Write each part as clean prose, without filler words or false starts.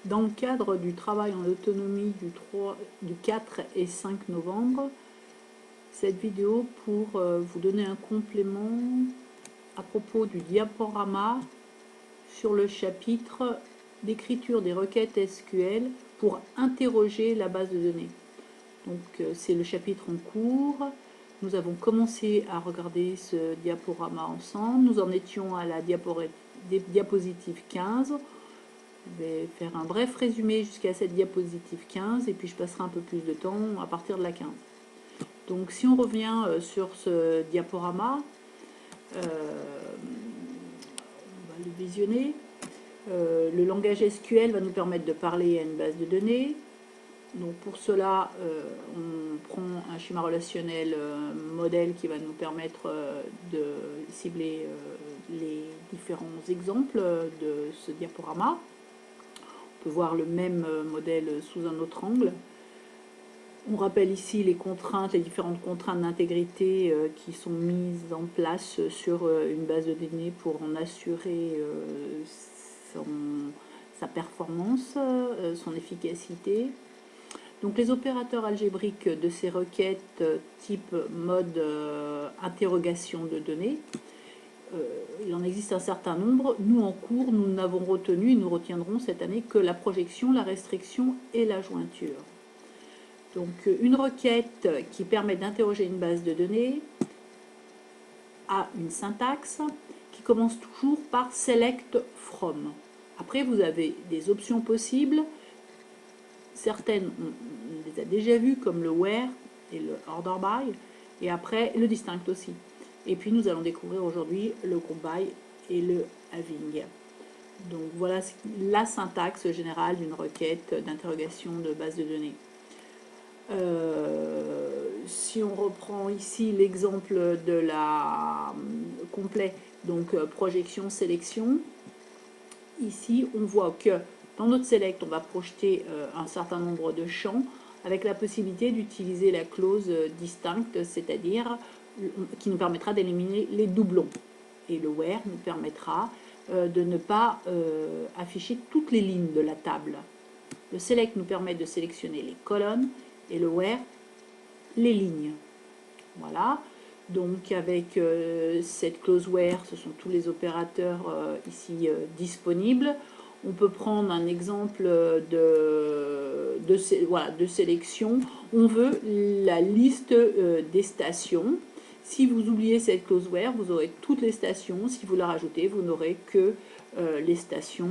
Dans le cadre du travail en autonomie du 4 et 5 novembre, cette vidéo pour vous donner un complément à propos du diaporama sur le chapitre d'écriture des requêtes SQL pour interroger la base de données. Donc c'est le chapitre en cours. Nous avons commencé à regarder ce diaporama ensemble. Nous en étions à la diapositive 15. Je vais faire un bref résumé jusqu'à cette diapositive 15 et puis je passerai un peu plus de temps à partir de la 15. Donc si on revient sur ce diaporama, on va le visionner. Le langage SQL va nous permettre de parler à une base de données. Donc pour cela, on prend un schéma relationnel modèle qui va nous permettre de cibler les différents exemples de ce diaporama. On peut voir le même modèle sous un autre angle. On rappelle ici les contraintes, les différentes contraintes d'intégrité qui sont mises en place sur une base de données pour en assurer sa performance, son efficacité. Donc les opérateurs algébriques de ces requêtes type mode interrogation de données, il en existe un certain nombre. Nous en cours, nous n'avons retenu, et nous retiendrons cette année que la projection, la restriction et la jointure. Donc une requête qui permet d'interroger une base de données a une syntaxe qui commence toujours par select from. Après vous avez des options possibles. Certaines, on les a déjà vues, comme le where et le order by, et après le distinct aussi. Et puis nous allons découvrir aujourd'hui le group by et le having. Donc voilà la syntaxe générale d'une requête d'interrogation de base de données. Si on reprend ici l'exemple de la complet, donc projection, sélection, ici on voit que dans notre select, on va projeter un certain nombre de champs avec la possibilité d'utiliser la clause distincte, c'est-à-dire qui nous permettra d'éliminer les doublons. Et le where nous permettra de ne pas afficher toutes les lignes de la table. Le select nous permet de sélectionner les colonnes et le where les lignes. Voilà. Donc avec cette clause where, ce sont tous les opérateurs ici disponibles. On peut prendre un exemple de sélection. On veut la liste des stations. Si vous oubliez cette clause where, vous aurez toutes les stations. Si vous la rajoutez, vous n'aurez que les stations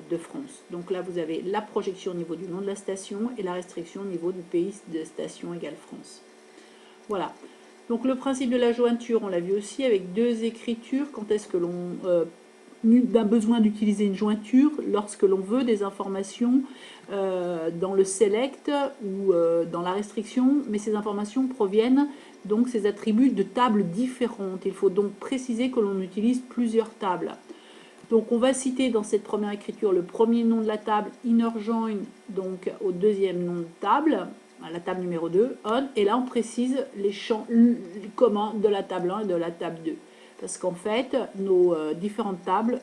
de France. Donc là, vous avez la projection au niveau du nom de la station et la restriction au niveau du pays de station égale France. Voilà. Donc le principe de la jointure, on l'a vu aussi avec deux écritures. Quand est-ce que l'on a besoin d'utiliser une jointure? Lorsque l'on veut des informations dans le select ou dans la restriction, mais ces informations proviennent donc ces attributs de tables différentes. Il faut donc préciser que l'on utilise plusieurs tables. Donc on va citer dans cette première écriture le premier nom de la table, inner join, donc au deuxième nom de table, à la table numéro 2, on, et là on précise les champs communs de la table 1 et de la table 2. Parce qu'en fait, nos différentes tables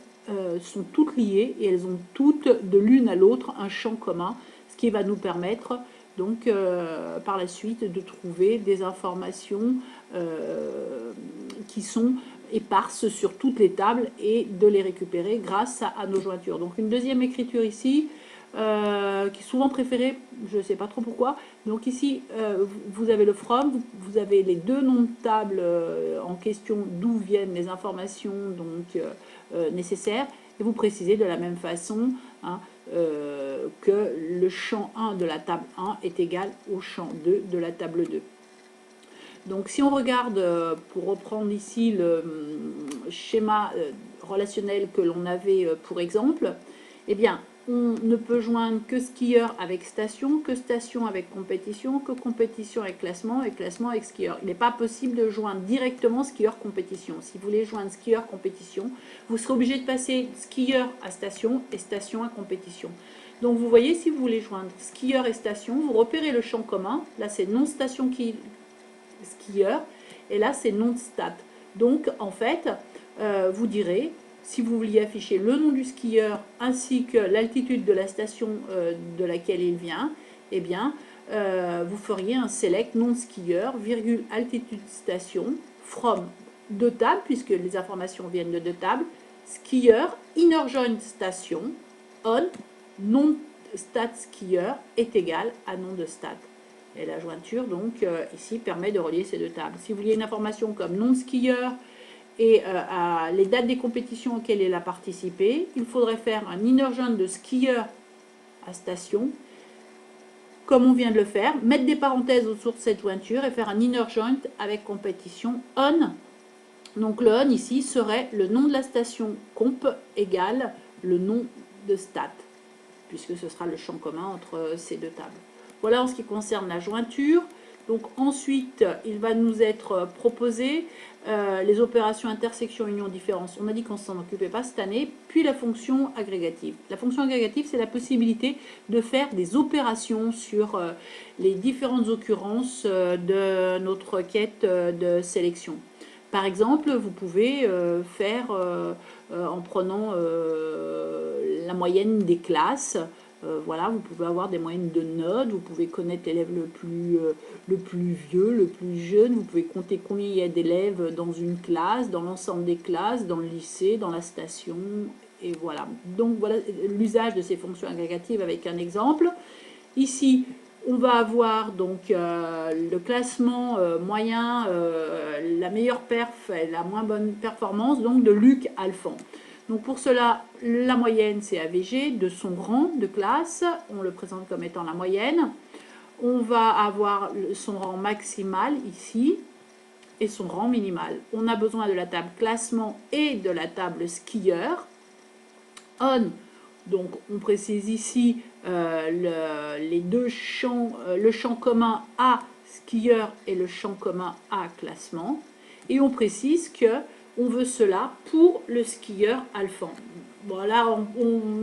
sont toutes liées et elles ont toutes de l'une à l'autre un champ commun, ce qui va nous permettre donc par la suite de trouver des informations qui sont éparses sur toutes les tables et de les récupérer grâce à nos jointures. Donc une deuxième écriture ici, qui est souvent préférée, je ne sais pas trop pourquoi. Donc ici, vous avez le from, vous avez les deux noms de table en question d'où viennent les informations donc, nécessaires, et vous précisez de la même façon hein, que le champ 1 de la table 1 est égal au champ 2 de la table 2. Donc si on regarde, pour reprendre ici le schéma relationnel que l'on avait pour exemple, eh bien, on ne peut joindre que skieur avec station, que station avec compétition, que compétition avec classement et classement avec skieur. Il n'est pas possible de joindre directement skieur compétition. Si vous voulez joindre skieur compétition, vous serez obligé de passer skieur à station et station à compétition. Donc vous voyez, si vous voulez joindre skieur et station, vous repérez le champ commun. Là, c'est non station skieur et là, c'est non stat. Donc en fait, vous direz si vous vouliez afficher le nom du skieur ainsi que l'altitude de la station de laquelle il vient, eh bien, vous feriez un select nom skieur, virgule altitude station, from deux tables, puisque les informations viennent de deux tables, skieur, inner join station, on, nom stat skieur est égal à nom de stat. Et la jointure, donc, ici, permet de relier ces deux tables. Si vous vouliez une information comme nom de skieur et les dates des compétitions auxquelles il a participé, il faudrait faire un inner join de skieur à station, comme on vient de le faire, mettre des parenthèses autour de cette jointure et faire un inner joint avec compétition on. Donc le on ici serait le nom de la station comp égale le nom de stat, puisque ce sera le champ commun entre ces deux tables. Voilà en ce qui concerne la jointure. Donc ensuite, il va nous être proposé les opérations intersection, union, différence. On a dit qu'on ne s'en occupait pas cette année. Puis la fonction agrégative. La fonction agrégative, c'est la possibilité de faire des opérations sur les différentes occurrences de notre requête de sélection. Par exemple, vous pouvez faire en prenant la moyenne des classes. Voilà, vous pouvez avoir des moyennes de notes, vous pouvez connaître l'élève le plus vieux, le plus jeune, vous pouvez compter combien il y a d'élèves dans une classe, dans l'ensemble des classes, dans le lycée, dans la station, et voilà. Donc voilà l'usage de ces fonctions agrégatives avec un exemple. Ici, on va avoir donc le classement moyen, la meilleure perf et la moins bonne performance donc de Luc Alphand. Donc pour cela, la moyenne c'est AVG de son rang de classe, on le présente comme étant la moyenne. On va avoir son rang maximal ici et son rang minimal. On a besoin de la table classement et de la table skieur. On, donc on précise ici les deux champs, le champ commun A skieur et le champ commun A classement. Et on précise que on veut cela pour le skieur Alphand. Bon, là,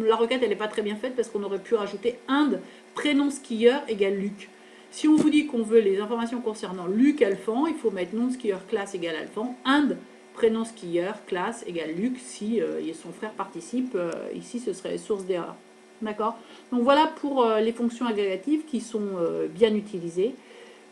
la requête, elle n'est pas très bien faite parce qu'on aurait pu rajouter Inde, prénom skieur égale Luc. Si on vous dit qu'on veut les informations concernant Luc Alphand, il faut mettre nom skieur classe égale Alphand, Inde, prénom skieur classe égale Luc. Si son frère participe, ici, ce serait source d'erreur. D'accord? Donc voilà pour les fonctions agrégatives qui sont bien utilisées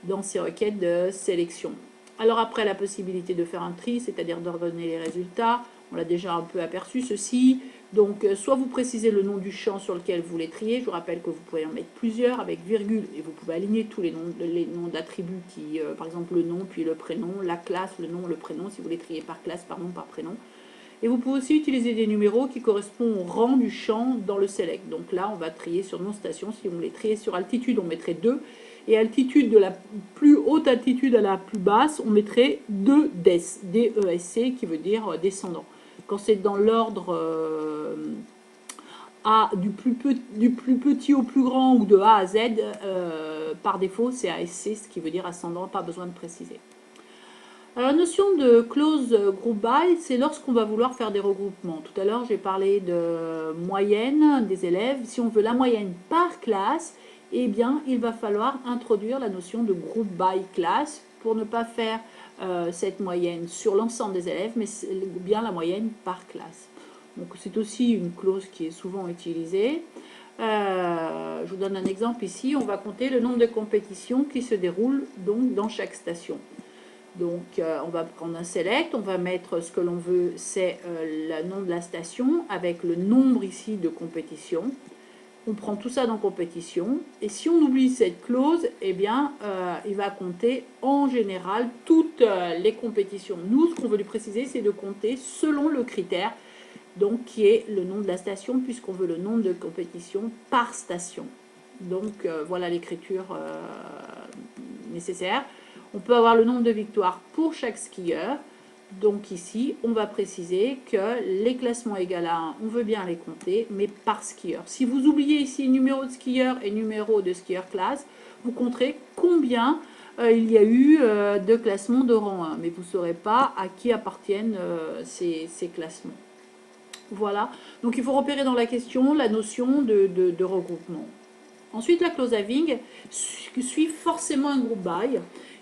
dans ces requêtes de sélection. Alors après, la possibilité de faire un tri, c'est-à-dire d'ordonner les résultats, on l'a déjà un peu aperçu ceci. Donc soit vous précisez le nom du champ sur lequel vous voulez trier, je vous rappelle que vous pouvez en mettre plusieurs avec virgule, et vous pouvez aligner tous les noms d'attributs qui, par exemple le nom, puis le prénom, la classe, le nom, le prénom, si vous voulez trier par classe, par nom, par prénom. Et vous pouvez aussi utiliser des numéros qui correspondent au rang du champ dans le select. Donc là, on va trier sur nom station. Si vous voulez trier sur altitude, on mettrait 2. Et altitude, de la plus haute altitude à la plus basse, on mettrait 2 DES, D-E-S-C, qui veut dire descendant. Quand c'est dans l'ordre du plus petit au plus grand ou de A à Z, par défaut, c'est ASC, ce qui veut dire ascendant, pas besoin de préciser. Alors, la notion de close group by, c'est lorsqu'on va vouloir faire des regroupements. Tout à l'heure, j'ai parlé de moyenne des élèves. Si on veut la moyenne par classe, eh bien, il va falloir introduire la notion de group by class pour ne pas faire cette moyenne sur l'ensemble des élèves, mais bien la moyenne par classe. Donc, c'est aussi une clause qui est souvent utilisée. Je vous donne un exemple ici. On va compter le nombre de compétitions qui se déroulent donc dans chaque station. Donc, on va prendre un select, on va mettre ce que l'on veut, c'est le nom de la station avec le nombre ici de compétitions. On prend tout ça dans compétition. Et si on oublie cette clause, eh bien, il va compter en général toutes les compétitions. Nous, ce qu'on veut lui préciser, c'est de compter selon le critère, donc qui est le nom de la station, puisqu'on veut le nombre de compétitions par station. Donc, voilà l'écriture nécessaire. On peut avoir le nombre de victoires pour chaque skieur. Donc ici, on va préciser que les classements égales à 1, on veut bien les compter, mais par skieur. Si vous oubliez ici numéro de skieur et numéro de skieur classe, vous compterez combien il y a eu de classements de rang 1. Mais vous ne saurez pas à qui appartiennent ces classements. Voilà. Donc il faut repérer dans la question la notion de regroupement. Ensuite, la close having suit forcément un group by.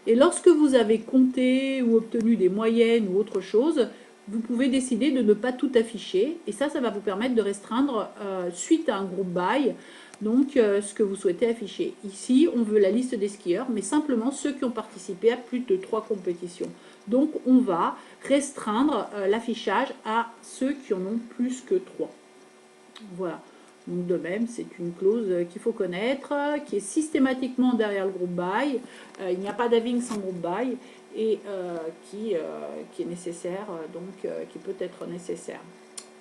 Et lorsque vous avez compté ou obtenu des moyennes ou autre chose, vous pouvez décider de ne pas tout afficher. Et ça va vous permettre de restreindre, suite à un groupe by, donc ce que vous souhaitez afficher. Ici, on veut la liste des skieurs, mais simplement ceux qui ont participé à plus de 3 compétitions. Donc, on va restreindre l'affichage à ceux qui en ont plus que 3. Voilà. Donc de même, c'est une clause qu'il faut connaître, qui est systématiquement derrière le groupe by. Il n'y a pas d'having sans groupe by et qui est nécessaire, qui peut être nécessaire.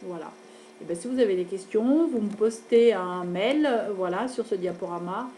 Voilà. Et bien, si vous avez des questions, vous me postez un mail, voilà, sur ce diaporama.